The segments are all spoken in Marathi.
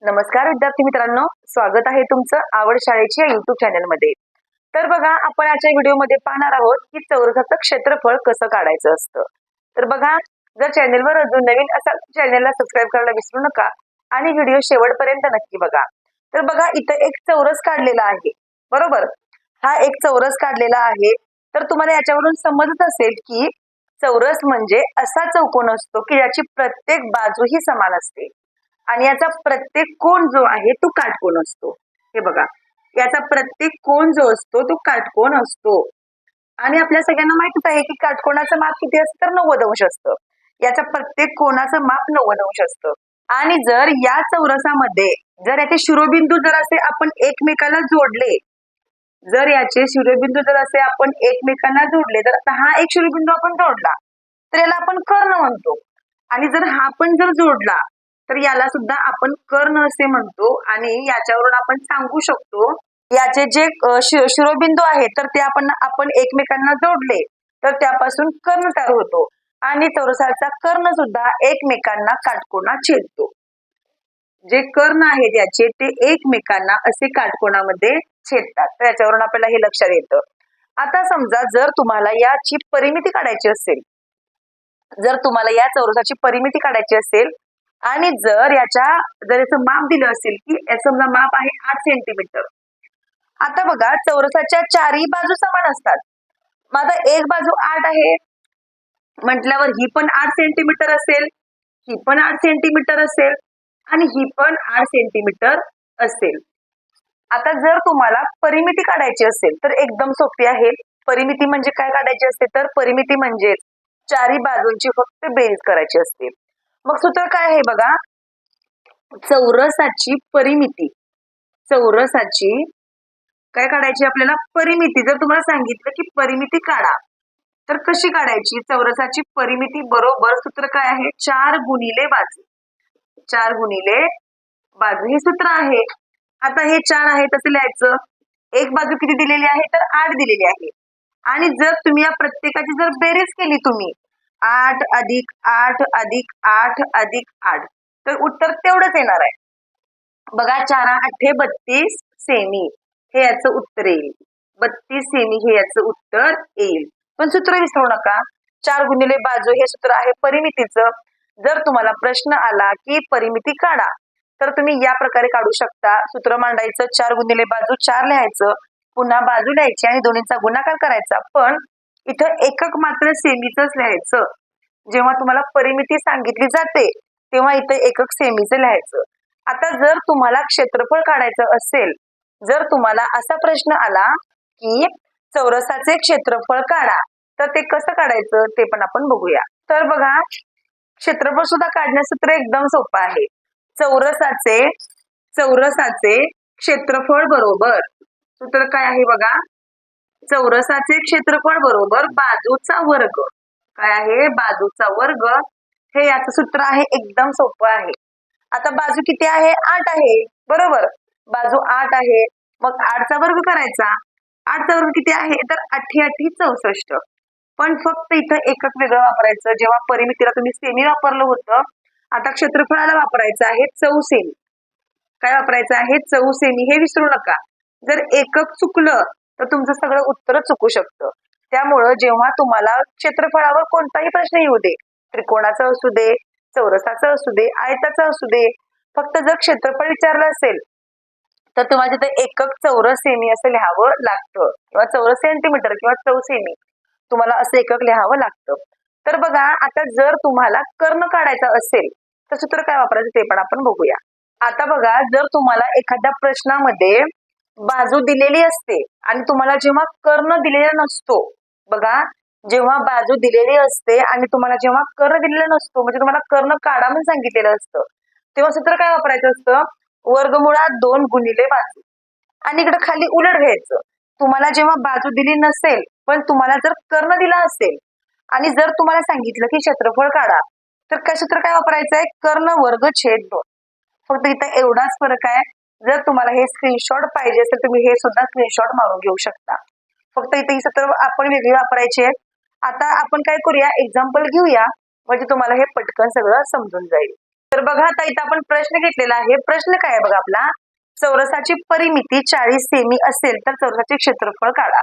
नमस्कार विद्यार्थी मित्रांनो, स्वागत आहे तुमचं आवड शाळेची या युट्यूब चॅनल मध्ये। तर बघा, आपण आजच्या व्हिडिओमध्ये पाहणार आहोत की चौरसाचं क्षेत्रफळ कसं काढायचं असतं। तर बघा, जर चॅनलवर अजून नवीन असाल चॅनलला सबस्क्राईब करायला विसरू नका आणि व्हिडिओ शेवटपर्यंत नक्की बघा। तर बघा, इथं एक चौरस काढलेला आहे, बरोबर। हा एक चौरस काढलेला आहे, तर तुम्हाला याच्यावरून समजत असेल की चौरस म्हणजे असा चौकोन असतो की याची प्रत्येक बाजू ही समान असते आणि याचा प्रत्येक कोन जो आहे तो काटकोन असतो। हे बघा, याचा प्रत्येक कोन जो असतो तो काटकोन असतो आणि आपल्या सगळ्यांना माहितीच आहे की काटकोनाचं माप किती असतं, तर 90 अंश असतं। याचा प्रत्येक कोनाचं माप 90 अंश असतं। आणि जर या चौरसामध्ये जर याचे शिरोबिंदू जर असे आपण एकमेकाला जोडले, जर याचे शिरोबिंदू जर असे आपण एकमेकांना जोडले, तर आता हा एक शिरोबिंदू आपण जोडला तर याला आपण कर्ण म्हणतो, आणि जर हा पण जर जोडला तर याला सुद्धा आपण कर्ण असे म्हणतो। आणि याच्यावरून आपण सांगू शकतो याचे जे शिरोबिंदू आहेत तर ते आपण एकमेकांना जोडले तर त्यापासून कर्ण तयार होतो आणि चौरसाचा कर्ण सुद्धा एकमेकांना काटकोनात छेदतो। जे कर्ण आहेत याचे ते एकमेकांना असे काटकोनामध्ये छेदतात, तर याच्यावरून आपल्याला हे लक्षात येतं। आता समजा जर तुम्हाला याची परिमिती काढायची असेल, जर तुम्हाला या चौरसाची परिमिती काढायची असेल आणि जर याचं माप दिलं असेल की समजा माप आहे 8 सेंटीमीटर। आता बघा, चौरसाच्या चारही बाजू समान असतात। माझा एक बाजू 8 आहे म्हटल्यावर ही पण 8 सेंटीमीटर असेल, ही पण 8 सेंटीमीटर असेल आणि ही पण 8 सेंटीमीटर असेल। आता जर तुम्हाला परिमिती काढायची असेल तर एकदम सोपी आहे। परिमिती म्हणजे काय काढायची असते, तर परिमिती म्हणजे चारही बाजूंची फक्त बेरीज करायची असते। मग सूत्र काय आहे बघा, चौरसाची परिमिती, चौरसाची काय काढायची आपल्याला, परिमिती। जर तुम्हाला सांगितलं की परिमिती काढा तर कशी काढायची, चौरसाची परिमिती बरोबर सूत्र काय आहे, 4 गुणिले बाजू, 4 गुणिले बाजू हे सूत्र आहे। आता हे 4 आहे तसे लिहायचं, एक बाजू किती दिलेली आहे, तर 8 दिलेली आहे। आणि जर तुम्ही या प्रत्येकाची जर बेरीज केली तुम्ही 8 अधिक 8 अधिक 8 अधिक 8 तर उत्तर तेवढंच येणार आहे। बघा, 4 8 32 सेमी हे याचं उत्तर येईल, 32 सेमी हे याचं उत्तर येईल। पण सूत्र विसरू नका, 4 गुणिले बाजू हे सूत्र आहे परिमितीचं। जर तुम्हाला प्रश्न आला की परिमिती काढा तर तुम्ही या प्रकारे काढू शकता। सूत्र मांडायचं, 4 गुणिले बाजू 4 लिहायचं, पुन्हा बाजू लिहायची आणि दोन्हीचा गुणाकार करायचा। पण इथं एकक मात्र सेमीचंच लिहायचं। जेव्हा तुम्हाला परिमिती सांगितली जाते तेव्हा इथं एकक सेमीचं लिहायचं। आता जर तुम्हाला क्षेत्रफळ काढायचं असेल, जर तुम्हाला असा प्रश्न आला की चौरसाचे क्षेत्रफळ काढा तर ते कसं काढायचं ते पण आपण बघूया। तर बघा, क्षेत्रफळ सुद्धा काढण्याचं सूत्र एकदम सोपं आहे। चौरसाचे क्षेत्रफळ बरोबर, सूत्र काय आहे बघा, चौरसाचे क्षेत्रफळ बरोबर बाजूचा वर्ग। काय आहे, बाजूचा वर्ग हे याचं सूत्र आहे, एकदम सोपं आहे। आता बाजू किती आहे, 8 आहे, बरोबर। बाजू 8 आहे, मग 8 चा वर्ग करायचा। 8 चा वर्ग किती आहे, तर 8 8 64। पण फक्त इथं एकक वेगळं वापरायचं, जेव्हा परिमितीला तुम्ही सेमी वापरलं होतं, आता क्षेत्रफळाला वापरायचं आहे चौसेमी। काय वापरायचं आहे, चौसेमी, हे विसरू नका। जर एकक चुकलं तर तुमचं सगळं उत्तर चुकू शकतं। त्यामुळं जेव्हा तुम्हाला क्षेत्रफळावर कोणताही प्रश्न येऊ दे, त्रिकोणाचा असू दे, चौरसाचा असू दे, आयताचा असू दे, फक्त जर क्षेत्रफळ विचारलं असेल तर तुम्हाला तिथे एकक चौरस सेमी असं लिहावं लागतं, किंवा चौरस सेंटीमीटर किंवा चौसेमी तुम्हाला असं एकक लिहावं लागतं। तर बघा, आता जर तुम्हाला कर्ण काढायचा असेल तर सूत्र काय वापरायचं ते पण आपण बघूया। आता बघा, जर तुम्हाला एखाद्या प्रश्नामध्ये बाजू दिलेली असते आणि तुम्हाला जेव्हा कर्ण दिलेला नसतो, बघा, जेव्हा बाजू दिलेली असते आणि तुम्हाला जेव्हा कर्ण दिलेला नसतो, म्हणजे तुम्हाला कर्ण काढा म्हणून सांगितलेलं असतं, तेव्हा सूत्र काय वापरायचं असतं, वर्गमुळात 2 गुणिले बाजू। आणि इकडे खाली उलट घ्यायचं, तुम्हाला जेव्हा बाजू दिली नसेल पण तुम्हाला जर कर्ण दिला असेल आणि जर तुम्हाला सांगितलं की क्षेत्रफळ काढा तर काय सूत्र काय वापरायचं आहे, कर्ण वर्ग छेद 2। फक्त इथं एवढाच फरक आहे। जर तुम्हाला हे स्क्रीनशॉट पाहिजे असेल तुम्ही हे सुद्धा स्क्रीनशॉट मारून घेऊ शकता, फक्त इथे ही सूत्र आपण वेगळी वापरायची आहेत। आता आपण काय करूया, एक्झाम्पल घेऊया, म्हणजे तुम्हाला हे पटकन सगळं समजून जाईल। तर बघा आता इथं आपण प्रश्न घेतलेला आहे. प्रश्न काय आहे बघा आपला, चौरसाची परिमिती 40 सेमी असेल तर चौरसाचे क्षेत्रफळ काढा.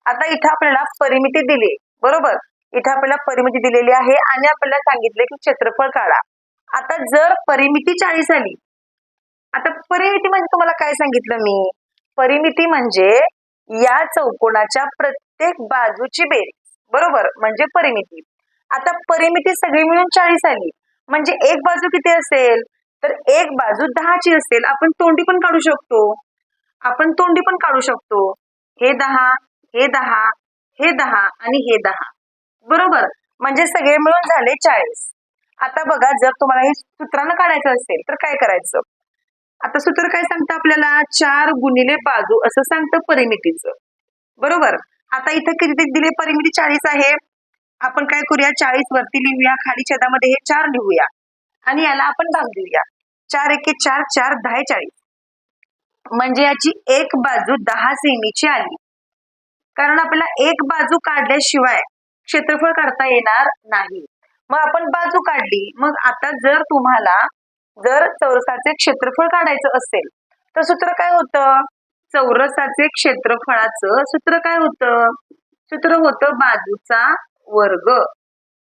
आता इथं आपल्याला परिमिती दिली, बरोबर, इथं आपल्याला परिमिती दिलेली आहे आणि आपल्याला सांगितले की क्षेत्रफळ काढा. आता जर परिमिती 40 आली, आता परिमिती म्हणजे तुम्हाला काय सांगितलं मी, परिमिती म्हणजे या चौकोनाच्या प्रत्येक बाजूची बेरीज, बरोबर, म्हणजे परिमिती. आता परिमिती सगळी मिळून 40 आली म्हणजे एक बाजू किती असेल, तर एक बाजू 10 ची असेल. आपण तोंडी पण काढू शकतो, आपण तोंडी पण काढू शकतो. हे 10, हे 10, हे 10 आणि हे 10, बरोबर, म्हणजे सगळे मिळून झाले 40. आता बघा जर तुम्हाला हे सूत्रानं काढायचं असेल तर काय करायचं. आता सूत्र काय सांगतं आपल्याला, 4 गुणिले बाजू असं सांगतं परिमितीचं, बरोबर. आता इथं किती दिले, परिमिती 40 आहे. आपण काय करूया, 40 वरती लिहूया, खाली छेदामध्ये हे 4 लिहूया आणि याला आपण भाग देऊया. 4 एके 4, 4 10 40, म्हणजे याची एक बाजू 10 सेमीची आली. कारण आपल्याला एक बाजू काढल्याशिवाय क्षेत्रफळ काढता येणार नाही. मग आपण बाजू काढली. मग आता जर तुम्हाला जर चौरसाचे क्षेत्रफळ काढायचं असेल तर सूत्र काय होतं, चौरसाचे क्षेत्रफळाचं सूत्र काय होतं, सूत्र होतं बाजूचा वर्ग.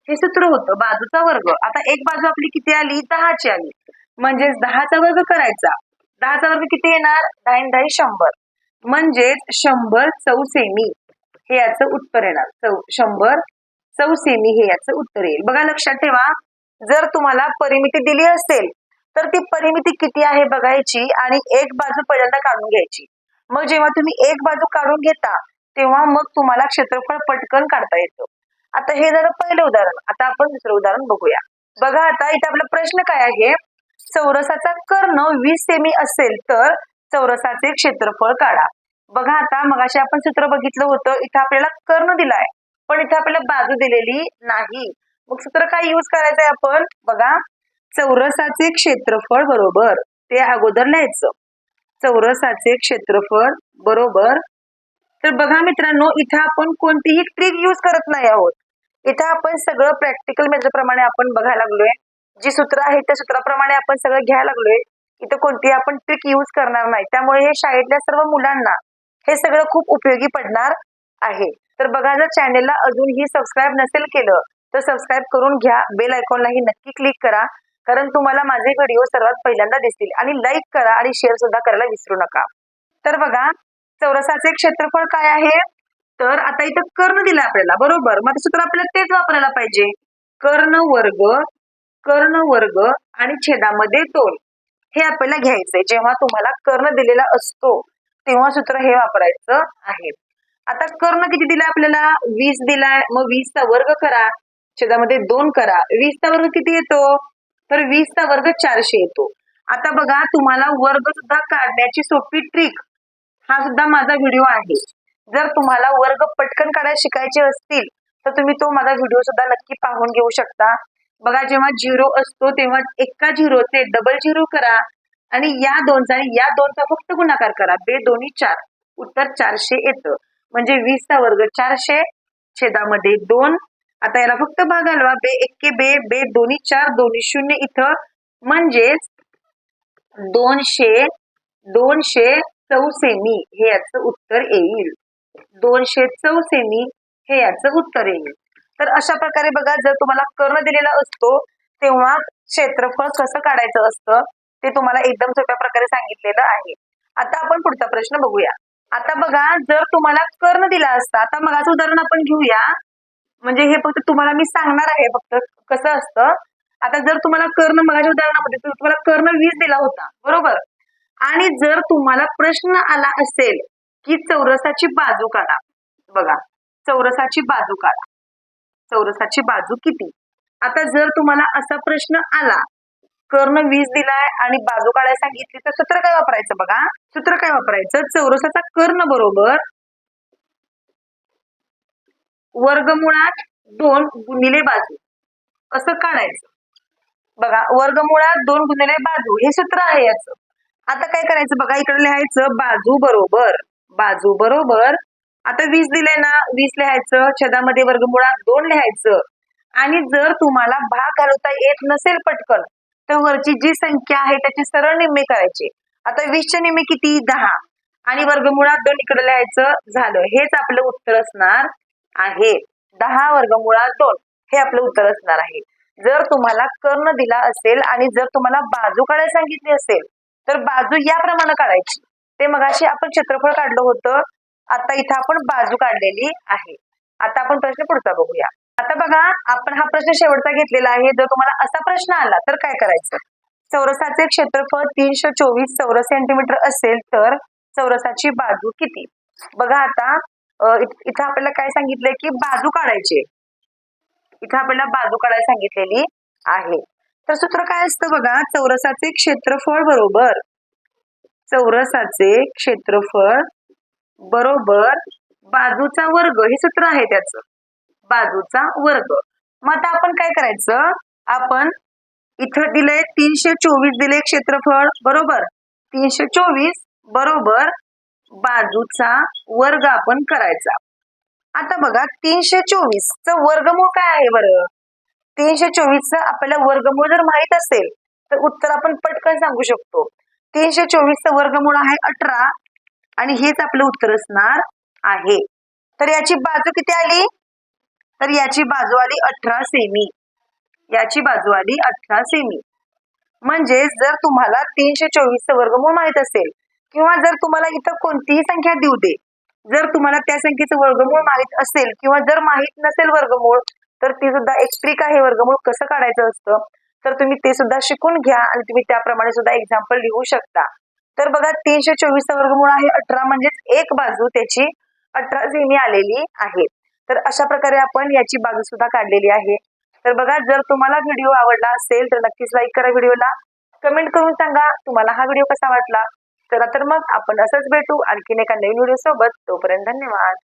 हे सूत्र होतं बाजूचा वर्ग. आता एक बाजू आपली किती आली, 10 ची आली, म्हणजेच 10चा वर्ग करायचा. 10चा वर्ग किती येणार, 10 10 100, म्हणजेच 100 चौसेमी हे याचं उत्तर येणार. 100 चौसेमी हे याचं उत्तर येईल. बघा लक्षात ठेवा, जर तुम्हाला परिमिती दिली असेल तर ती परिमिती किती आहे बघायची आणि एक बाजू पहिल्यांदा काढून घ्यायची. मग जेव्हा तुम्ही एक बाजू काढून घेता तेव्हा मग तुम्हाला क्षेत्रफळ पटकन काढता येतं. आता हे झालं पहिलं उदाहरण. आता आपण दुसरं उदाहरण बघूया. बघा आता इथे आपला प्रश्न काय आहे, चौरसाचा कर्ण 20 सेमी असेल तर चौरसाचे क्षेत्रफळ काढा. बघा आता मगाशी आपण सूत्र बघितलं होतं, इथं आपल्याला कर्ण दिलाय पण इथं आपल्याला बाजू दिलेली नाही. मग सूत्र काय यूज करायचंय आपण, बघा, चौरसाचे क्षेत्रफळ बरोबर ते अगोदर लिहायचं. चौरसाचे क्षेत्रफळ बरोबर, तर बघा मित्रांनो इथं आपण कोणतीही ट्रिक यूज करत नाही आहोत. इथं आपण सगळं प्रॅक्टिकल मेथड प्रमाणे आपण बघायला लागलोय. जी सूत्र आहेत त्या सूत्राप्रमाणे आपण सगळं घ्यायला लागलोय. इथं कोणतीही आपण ट्रिक यूज करणार नाही. त्यामुळे हे शाळेतल्या सर्व मुलांना हे सगळं खूप उपयोगी पडणार आहे. तर बघा जर चॅनेलला अजूनही सबस्क्राईब नसेल केलं तर सबस्क्राईब करून घ्या. बेल आयकॉनलाही नक्की क्लिक करा, कारण तुम्हाला माझे व्हिडिओ सर्वात पहिल्यांदा दिसतील. आणि लाईक करा आणि शेअर सुद्धा करायला विसरू नका. तर बघा चौरसाचे क्षेत्रफळ काय आहे, तर आता इथं कर्ण दिला आपल्याला, बरोबर, मग सूत्र आपल्याला तेच वापरायला पाहिजे. कर्ण वर्ग आणि छेदामध्ये 2 हे आपल्याला घ्यायचंय. जेव्हा तुम्हाला कर्ण दिलेला असतो तेव्हा सूत्र हे वापरायचं आहे. आता कर्ण किती दिला आपल्याला, 20 दिलाय, मग 20 चा वर्ग करा, छेदामध्ये 2 करा. 20 चा वर्ग किती येतो, तर 20 चा वर्ग 400 येतो. आता बघा तुम्हाला वर्ग सुद्धा काढण्याची सोपी ट्रिक हा सुद्धा माझा व्हिडिओ आहे. जर तुम्हाला वर्ग पटकन काढायला शिकायचे असतील तर तुम्ही तो माझा व्हिडिओ सुद्धा नक्की पाहून घेऊ शकता. बघा जेव्हा 0 असतो तेव्हा एका झिरोचे डबल झिरो करा आणि या 2चा आणि या 2चा फक्त गुणाकार करा. बे दोन्ही 4, उत्तर 400 येतं. म्हणजे 20 चा वर्ग 400 छेदामध्ये 2. आता याला फक्त भाग घालवा, बे एक्के बे, बे दोन्ही 4, दोन्ही 0 इथं, म्हणजेच 200 चौसेमी हे याचं उत्तर येईल. 200 चौसेमी हे याचं उत्तर येईल. तर अशा प्रकारे बघा जर तुम्हाला कर्ण दिलेला असतो तेव्हा क्षेत्रफळ कसं काढायचं असतं ते तुम्हाला एकदम सोप्या प्रकारे सांगितलेलं आहे. आता आपण पुढचा प्रश्न बघूया. आता बघा जर तुम्हाला कर्ण दिला असता, आता मगाचं उदाहरण आपण घेऊया, म्हणजे हे फक्त तुम्हाला मी सांगणार आहे फक्त कसं असतं. आता जर तुम्हाला कर्ण मगाच्या उदाहरणामध्ये तुम्हाला कर्ण 20 दिला होता, बरोबर, आणि जर तुम्हाला प्रश्न आला असेल की चौरसाची बाजू काढा, बघा चौरसाची बाजू काढा, चौरसाची बाजू किती. आता जर तुम्हाला असा प्रश्न आला, कर्ण 20 दिलाय आणि बाजू काढायला सांगितली, तर सूत्र काय वापरायचं, बघा सूत्र काय वापरायचं, चौरसाचा कर्ण बरोबर वर्गमुळात 2 गुणिले बाजू असं काढायचं. बघा वर्गमुळात 2 गुणिले बाजू हे सूत्र आहे याचं. आता काय करायचं बघा, इकडे लिहायचं बाजू बरोबर आता 20 दिले ना, 20 लिहायचं, छेदामध्ये वर्गमुळात 2 लिहायचं. आणि जर तुम्हाला भाग घालवता येत नसेल पटकन तर वरची जी संख्या आहे त्याचे सरळ निम्मे करायचे. आता 20चे निम्मे किती? 10 आणि वर्गमुळात 2 इकडे लिहायचं झालं. हेच आपलं उत्तर असणार आहे. 10 वर्गमुळात 2 हे आपलं उत्तर असणार आहे. जर तुम्हाला कर्ण दिला असेल आणि जर तुम्हाला बाजू काढायला सांगितली असेल तर बाजू याप्रमाणे काढायची. ते मगाशी आपण क्षेत्रफळ काढलं होतं, आता इथं आपण बाजू काढलेली आहे. आता आपण प्रश्न पुढचा बघूया. आता बघा, आपण हा प्रश्न शेवटचा घेतलेला आहे. जर तुम्हाला असा प्रश्न आला तर काय करायचं? चौरसाचे क्षेत्रफळ 324 चौरस सेंटीमीटर असेल तर चौरसाची बाजू किती? बघा आता इथं आपल्याला काय सांगितलंय की बाजू काढायची. इथं आपल्याला बाजू काढायला सांगितलेली आहे. तर सूत्र काय असतं बघा, चौरसाचे क्षेत्रफळ बरोबर चौरसाचे क्षेत्रफळ बरोबर बाजूचा वर्ग, हे सूत्र आहे त्याचं, बाजूचा वर्ग. मग आता आपण काय करायचं? आपण इथं दिलंय 324 दिले क्षेत्रफळ बरोबर, 324 बरोबर बाजूचा वर्ग आपण करायचा. आता बघा 324 चं वर्गमूळ काय आहे बरं? 324 चं आपल्याला वर्गमूळ जर माहित असेल तर उत्तर आपण पटकन सांगू शकतो. 324 चं वर्गमूळ आहे 18 आणि हेच आपलं उत्तर असणार आहे. तर याची बाजू किती आली? तर याची बाजू आली 18 सेमी. याची बाजू आली 18 सेमी. म्हणजे जर तुम्हाला 324 चं वर्गमूळ माहित असेल किंवा जर तुम्हाला इथं कोणतीही संख्या देऊ दे, जर तुम्हाला त्या संख्येचं वर्गमूळ माहित असेल किंवा जर माहित नसेल वर्गमूळ, तर ती सुद्धा एक ट्रिक आहे वर्गमूळ कसं काढायचं असतं. तर तुम्ही ते सुद्धा शिकून घ्या आणि तुम्ही त्याप्रमाणे सुद्धा एक्झाम्पल लिहू शकता. तर बघा 324 चं वर्गमूळ आहे 18 म्हणजेच एक बाजू त्याची 18 सेमी आलेली आहे. तर अशा प्रकारे आपण याची बाजू सुद्धा काढलेली आहे. तर बघा, जर तुम्हाला व्हिडिओ आवडला असेल तर नक्कीच लाईक करा व्हिडिओला, कमेंट करून सांगा तुम्हाला हा व्हिडिओ कसा वाटला. चला तर मग आपण असंच भेटू आणखीन एका नवीन व्हिडिओ सोबत. तोपर्यंत धन्यवाद.